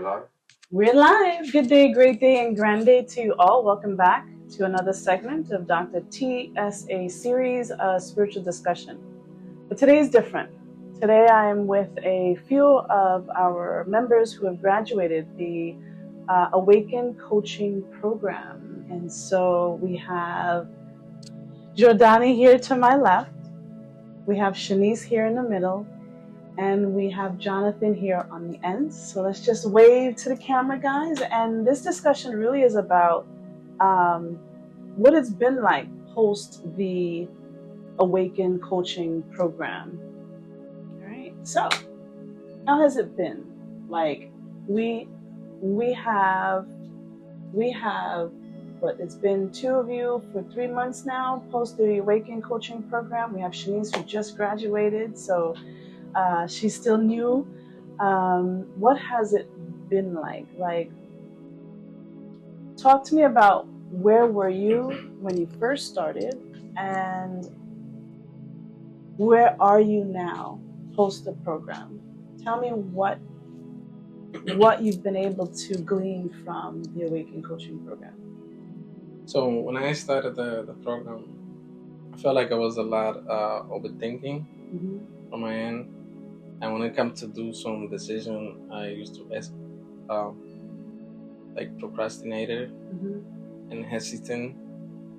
live. We're live. Good day, great day, and grand day to you all. Welcome back to another segment of Dr. TSA series, spiritual discussion. But today is different. Today I am with a few of our members who have graduated the Awaken Coaching Program. And so we have Jordani here to my left. We have Shanice here in the middle. And we have Jonathan here on the end. So let's just wave to the camera, guys. And this discussion really is about what it's been like post the Awaken Coaching Program. All right. So how has it been? Like we we have we have what it's been two of you for 3 months now post the Awaken Coaching Program. We have Shanice who just graduated. So she's still new. What has it been like? Like, talk to me about where were you when you first started, and where are you now post the program? Tell me what you've been able to glean from the Awaken Coaching Program. So when I started the program, I felt like I was a lot overthinking on my end, and when it comes to do some decision, I used to like procrastinated and hesitant.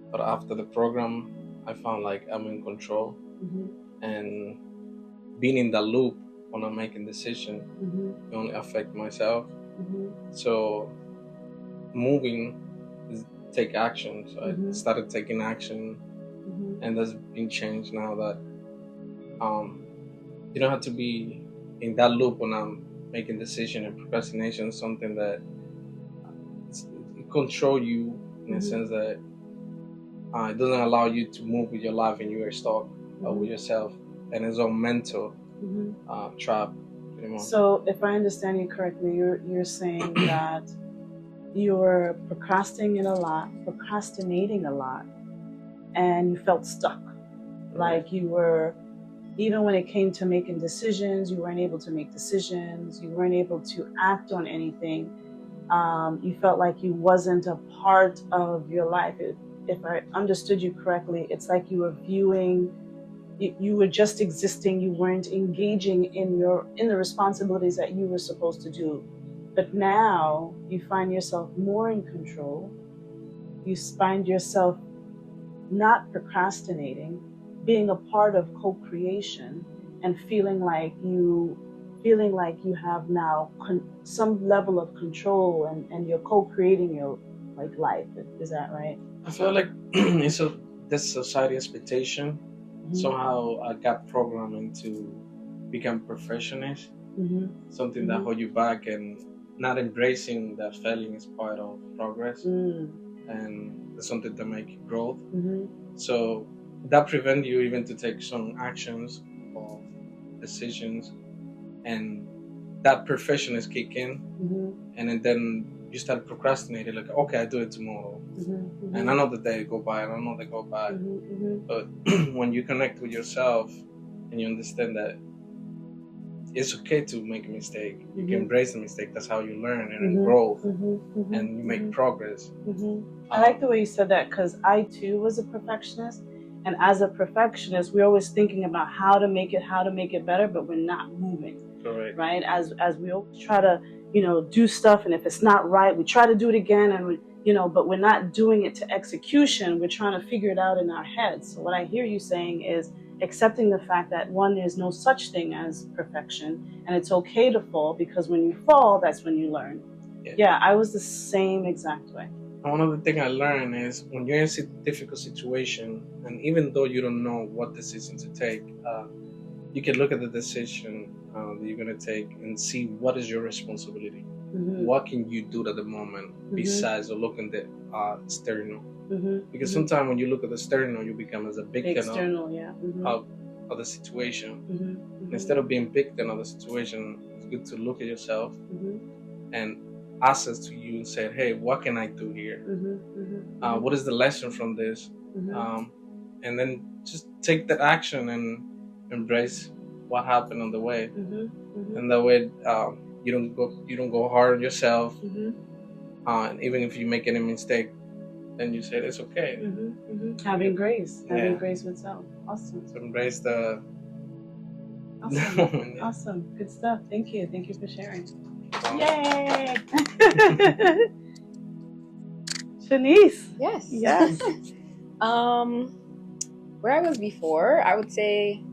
But after the program, I found like I'm in control and being in the loop when I'm making decision only affect myself. So moving is take action. So I started taking action, and that's been changed now that you don't have to be in that loop when I'm making decision. And procrastination is something that it control you in a sense that it doesn't allow you to move with your life, and you are stuck with yourself, and it's all mental trap. So if I understand you correctly, you're saying that you're procrastinating a lot, and you felt stuck. Like you were, even when it came to making decisions, you weren't able to make decisions. You weren't able to act on anything. You felt like you wasn't a part of your life. If I understood you correctly, it's like you were viewing, you were just existing. You weren't engaging in the responsibilities that you were supposed to do. But now you find yourself more in control. You find yourself not procrastinating, being a part of co-creation, and feeling like you have now some level of control, and you're co-creating your life. Is that right? I feel like it's this society expectation. Somehow I got programmed to become perfectionist. Something that hold you back, and not embracing that failing is part of progress, and it's something that make you grow. So that prevent you even to take some actions or decisions, and that perfectionist kick in, and then you start procrastinating. Like, okay, I do it tomorrow, and another day go by, and another go by. But when you connect with yourself and you understand that it's okay to make a mistake, you can embrace the mistake. That's how you learn and grow, and you make progress. I like the way you said that, because I too was a perfectionist, and as a perfectionist, we're always thinking about how to make it better, but we're not moving. Correct. Right? As we always try to do stuff, and if it's not right, we try to do it again, and but we're not doing it to execution. We're trying to figure it out in our heads. So what I hear you saying is accepting the fact that, one, there's no such thing as perfection, and it's okay to fall, because when you fall, that's when you learn. Yeah, I was the same exact way. One of the things I learned is when you're in a difficult situation, and even though you don't know what decision to take, you can look at the decision that you're going to take and see what is your responsibility. What can you do at the moment besides looking at the external? Because sometimes when you look at the external, you become as a victim of the situation. Instead of being victim of the situation, it's good to look at yourself and access to you and say, hey, what can I do here? What is the lesson from this? And then just take that action and embrace what happened on the way. And that way you don't go hard on yourself. And even if you make any mistake, then you say it's okay. Having grace with self. Awesome. So embrace the. Awesome. Awesome. Good stuff. Thank you for sharing. Yay! Shanice. Yes. Where I was before, I would say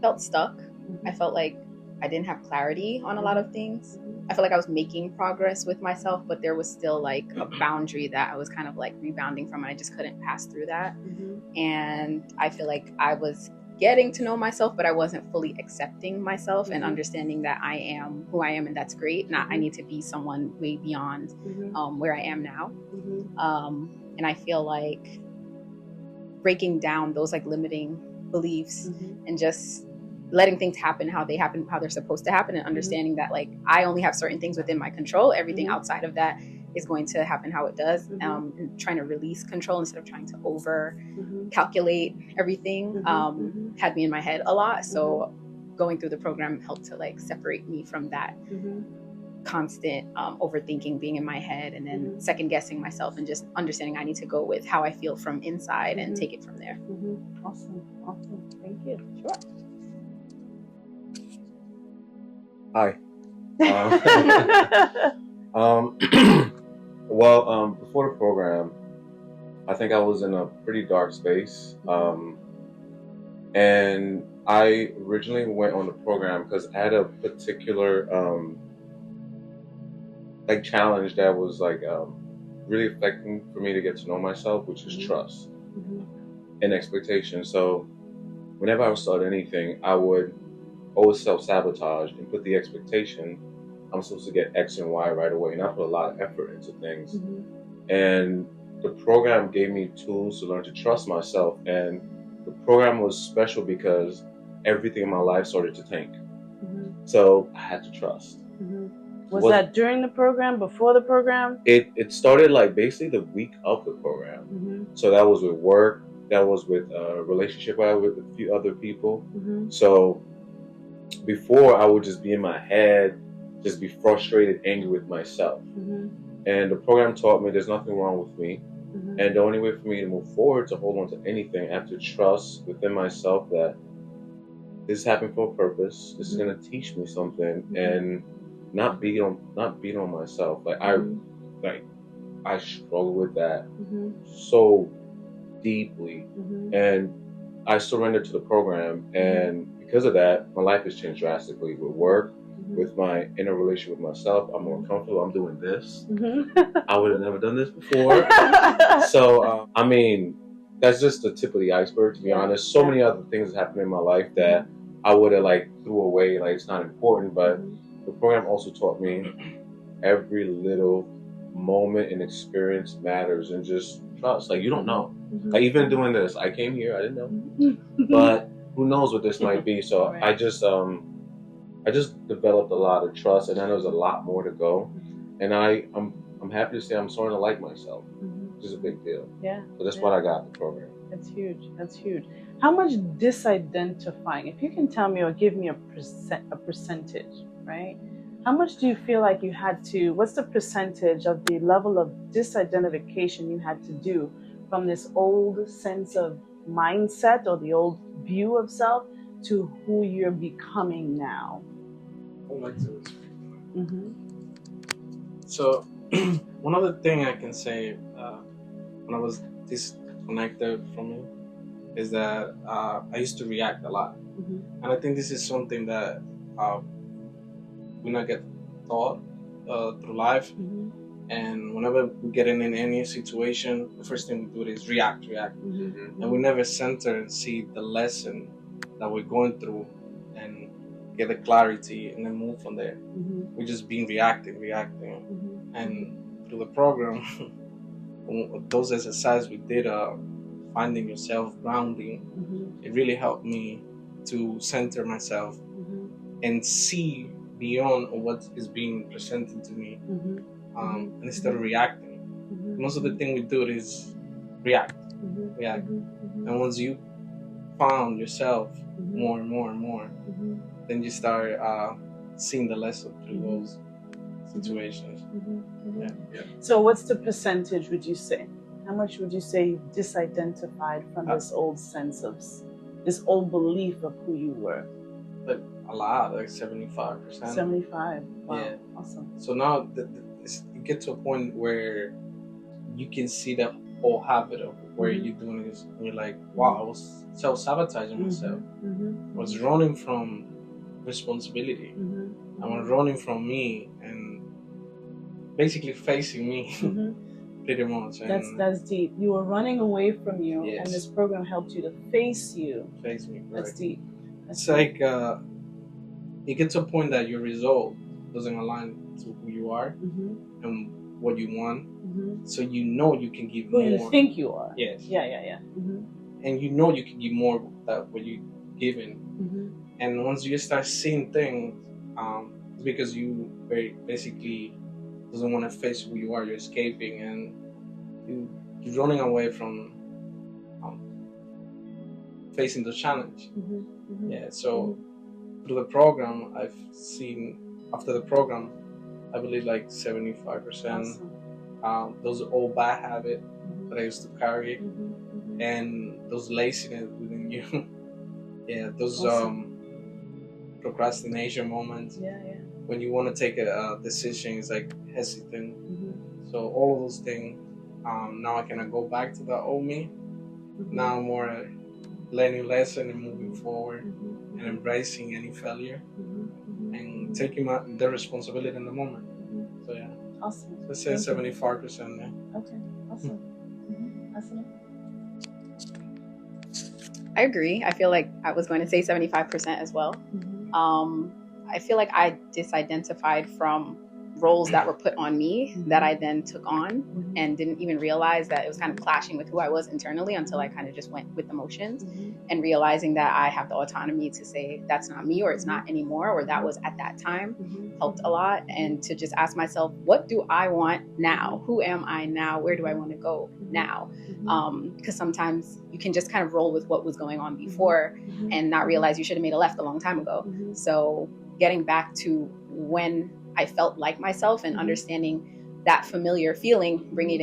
felt stuck. I felt like I didn't have clarity on a lot of things. I felt like I was making progress with myself, but there was still like a boundary that I was kind of like rebounding from, and I just couldn't pass through that. And I feel like I was getting to know myself, but I wasn't fully accepting myself and understanding that I am who I am, and that's great. Not I need to be someone way beyond where I am now. And I feel like breaking down those like limiting beliefs and just letting things happen how they're supposed to happen, and understanding that like I only have certain things within my control. Everything outside of that is going to happen how it does. And trying to release control instead of trying to over calculate everything had me in my head a lot. So going through the program helped to like separate me from that constant overthinking, being in my head, and then second guessing myself, and just understanding I need to go with how I feel from inside and take it from there. Awesome. Thank you. Sure. Hi. Well, before the program, I think I was in a pretty dark space. And I originally went on the program because I had a particular like challenge that was like really affecting for me to get to know myself, which is trust and expectation. So whenever I would start anything, I would always self-sabotage and put the expectation I'm supposed to get X and Y right away, and I put a lot of effort into things. And the program gave me tools to learn to trust myself, and the program was special because everything in my life started to tank. So I had to trust. Was that during the program, before the program? It started like basically the week of the program. So that was with work, that was with a relationship I had with a few other people. So before, I would just be in my head, just be frustrated, angry with myself. And the program taught me there's nothing wrong with me. And the only way for me to move forward, to hold on to anything, I have to trust within myself that this happened for a purpose. This is going to teach me something, and not beat on myself. Like I struggle with that so deeply, and I surrendered to the program, and because of that, my life has changed drastically with work, with my inner relationship with myself. I'm more comfortable. I'm doing this. I would have never done this before. So, I mean, that's just the tip of the iceberg, to be honest. So many other things happened in my life that I would have like threw away, like it's not important. But the program also taught me every little moment and experience matters, and just trust. Like you don't know. Like even doing this, I came here, I didn't know, but who knows what this might be. So I just developed a lot of trust, and then there's a lot more to go. And I'm happy to say I'm starting to like myself, which is a big deal. So that's what I got the program. That's huge. How much disidentifying, if you can tell me or give me a percentage, right? How much do you feel like you had to, what's the percentage of the level of disidentification you had to do from this old sense of mindset or the old view of self to who you're becoming now? I'd like to So, one other thing I can say when I was disconnected from it is that I used to react a lot. And I think this is something that we not get taught through life. And whenever we get in any situation, the first thing we do is react. And we never center and see the lesson that we're going through and get the clarity and then move from there. We're just being reacting. And through the program, those exercises we did, finding yourself, grounding, it really helped me to center myself and see beyond what is being presented to me, and instead of reacting. Most of the thing we do is react. And once you found yourself more and more, then you start seeing the lesson through those situations. Yeah. So what's the percentage, would you say? How much would you say you've disidentified from this old sense of, this old belief of who you were? Like a lot, like 75%. 75. Wow. Yeah. Awesome. So now you get to a point where you can see the whole habit of where you're doing this, and you're like, wow, I was self-sabotaging myself. I was running from responsibility. I was running from me and basically facing me. Pretty much. And that's deep. You were running away from you, yes. and this program helped you to face you. Face me. That's right. deep. It's like you get to a point that your result doesn't align to who you are and what you want. So you know you can give who more. You think you are. Yes. Yeah. And you know you can give more than what you're giving. And once you start seeing things, it's because you basically doesn't want to face who you are. You're escaping and you're running away from facing the challenge. Yeah. So through the program, I've seen after the program, I believe like 75%. Those old bad habits that I used to carry, and those laziness within you. Yeah, those procrastination moments. Yeah. When you want to take a decision, it's like hesitant. So all of those things. Now I cannot go back to the old me. Now I'm more learning lesson and moving forward and embracing any failure and taking the responsibility in the moment. So yeah. Awesome. So I say 75%. Yeah. Okay. Awesome. Awesome. I agree. I feel like I was going to say 75% as well. I feel like I disidentified from roles that were put on me that I then took on and didn't even realize that it was kind of clashing with who I was internally until I kind of just went with the motions and realizing that I have the autonomy to say that's not me or it's not anymore or that was at that time helped a lot. And to just ask myself, what do I want now? Who am I now? Where do I want to go now? Because sometimes you can just kind of roll with what was going on before and not realize you should have made a left a long time ago. So getting back to when I felt like myself and understanding that familiar feeling, bringing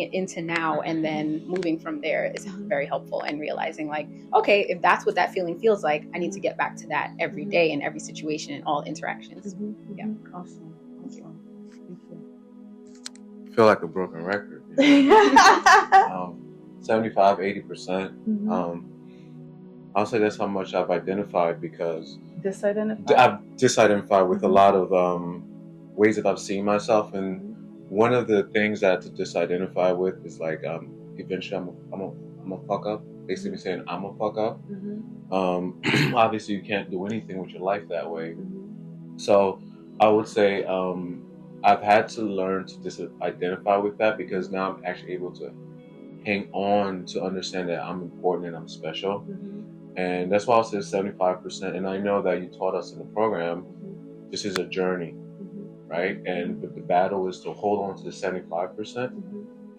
it into now and then moving from there is very helpful, and realizing like, okay, if that's what that feeling feels like, I need to get back to that every day in every situation and all interactions. Yeah. Awesome. Thank you. I feel like a broken record. 75, 80%. I'll say that's how much I've identified because I've disidentified with a lot of ways that I've seen myself, and one of the things that to disidentify with is like eventually I'm a fuck up. Basically saying I'm a fuck up. Obviously you can't do anything with your life that way. So I would say I've had to learn to disidentify with that because now I'm actually able to hang on to understand that I'm important and I'm special. And that's why I said 75%. And I know that you taught us in the program, this is a journey, right? And the battle is to hold on to the 75%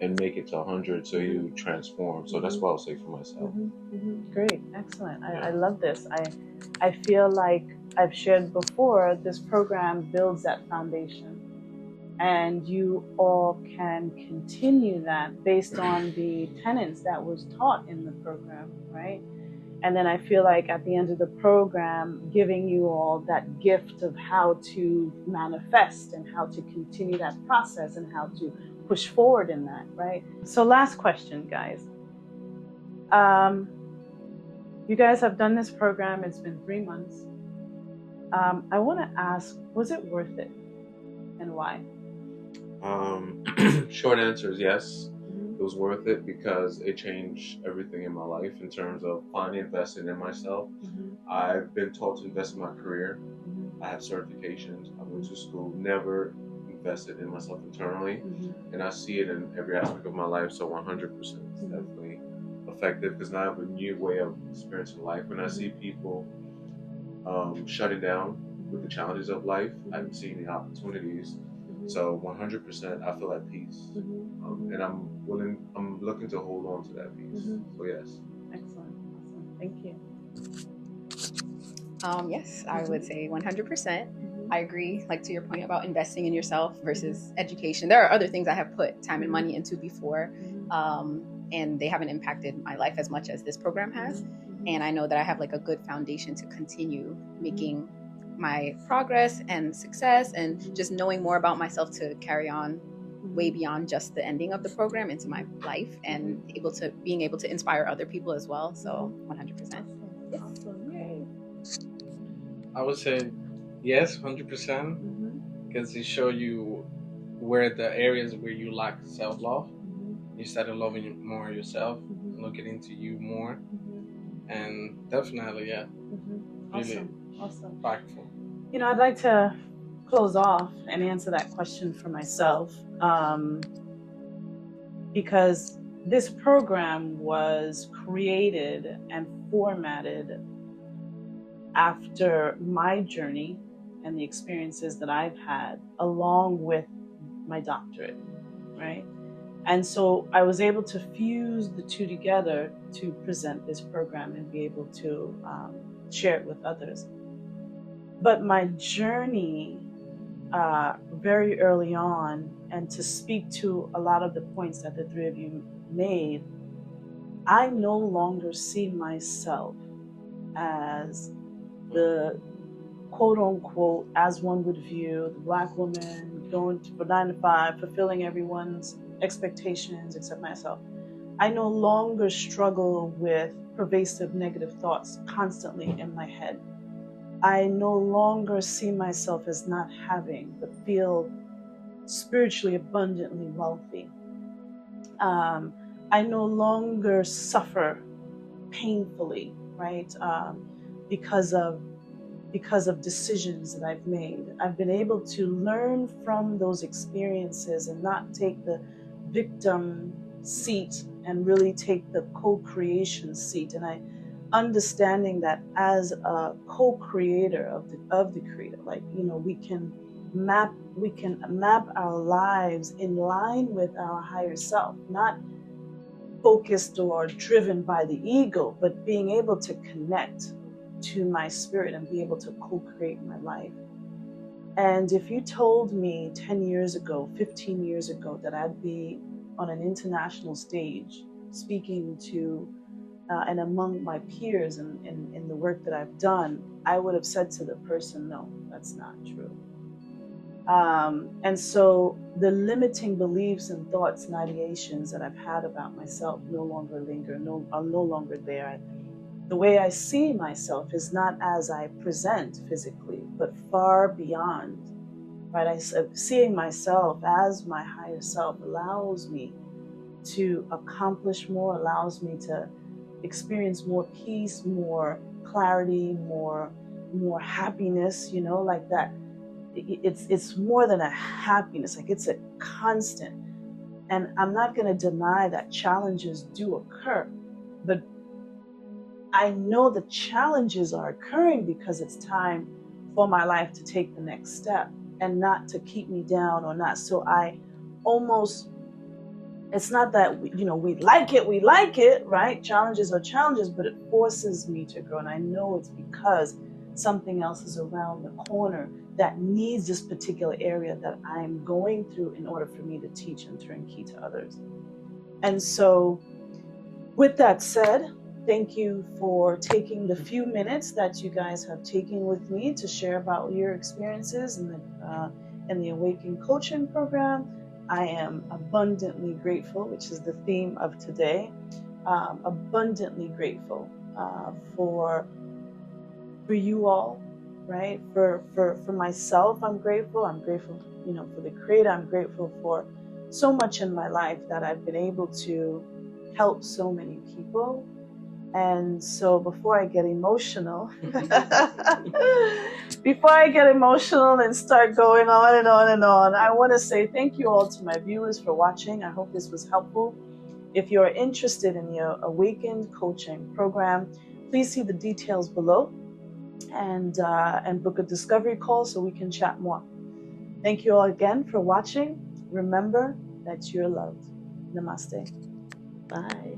and make it to 100 so you transform. So that's what I'll say for myself. Great. Excellent. I love this. I feel like I've shared before, this program builds that foundation. And you all can continue that based on the tenets that was taught in the program, right? And then I feel like at the end of the program, giving you all that gift of how to manifest and how to continue that process and how to push forward in that, right? So last question, guys. You guys have done this program. It's been 3 months. I want to ask, was it worth it and why? Short answer is yes. It was worth it because it changed everything in my life in terms of finally investing in myself. I've been taught to invest in my career. I have certifications. I went to school, never invested in myself internally. And I see it in every aspect of my life. So 100% is definitely effective because now I have a new way of experiencing life. When I see people shutting down with the challenges of life, I'm seeing the opportunities. So 100%, I feel at peace, and I'm looking to hold on to that peace. So yes. Excellent, awesome, thank you. Yes, I would say 100%. I agree, like to your point about investing in yourself versus education. There are other things I have put time and money into before, and they haven't impacted my life as much as this program has. And I know that I have like a good foundation to continue making my progress and success, and just knowing more about myself to carry on way beyond just the ending of the program into my life, and being able to inspire other people as well. So 100%. Awesome. Yay. I would say yes, 100%, because it show you where the areas where you lack self-love. You started loving more yourself, looking into you more, and definitely, yeah, really Awesome. impactful. You know, I'd like to close off and answer that question for myself, because this program was created and formatted after my journey and the experiences that I've had along with my doctorate, right? And so I was able to fuse the two together to present this program and be able to share it with others. But my journey very early on, and to speak to a lot of the points that the three of you made, I no longer see myself as the quote unquote, as one would view, the Black woman going for 9 to 5, fulfilling everyone's expectations except myself. I no longer struggle with pervasive negative thoughts constantly in my head. I no longer see myself as not having, but feel spiritually abundantly wealthy. I no longer suffer painfully, right? Because of decisions that I've made. I've been able to learn from those experiences and not take the victim seat and really take the co-creation seat. And I understanding that as a co-creator of the creator, like, you know, we can map our lives in line with our higher self, not focused or driven by the ego, but being able to connect to my spirit and be able to co-create my life. And if you told me 10 years ago, 15 years ago, that I'd be on an international stage speaking to and among my peers in the work that I've done, I would have said to the person, no, that's not true. And so the limiting beliefs and thoughts and ideations that I've had about myself no longer linger, are no longer there. The way I see myself is not as I present physically, but far beyond, right? Seeing myself as my higher self allows me to accomplish more, allows me to experience more peace, more clarity, more happiness, you know, like that. It's more than a happiness, like it's a constant. And I'm not going to deny that challenges do occur, but I know the challenges are occurring because it's time for my life to take the next step and not to keep me down or not. So it's not that, we like it, right? Challenges are challenges, but it forces me to grow. And I know it's because something else is around the corner that needs this particular area that I'm going through in order for me to teach and turn key to others. And so with that said, thank you for taking the few minutes that you guys have taken with me to share about your experiences in the Awaken Coaching Program. I am abundantly grateful, which is the theme of today. Abundantly grateful for you all, right? For myself, I'm grateful. I'm grateful, for the Creator. I'm grateful for so much in my life that I've been able to help so many people. And so before I get emotional, and start going on and on and on, I want to say thank you all to my viewers for watching. I hope this was helpful. If you're interested in your Awakened Coaching Program, please see the details below and book a discovery call so we can chat more. Thank you all again for watching. Remember that you're loved. Namaste. Bye.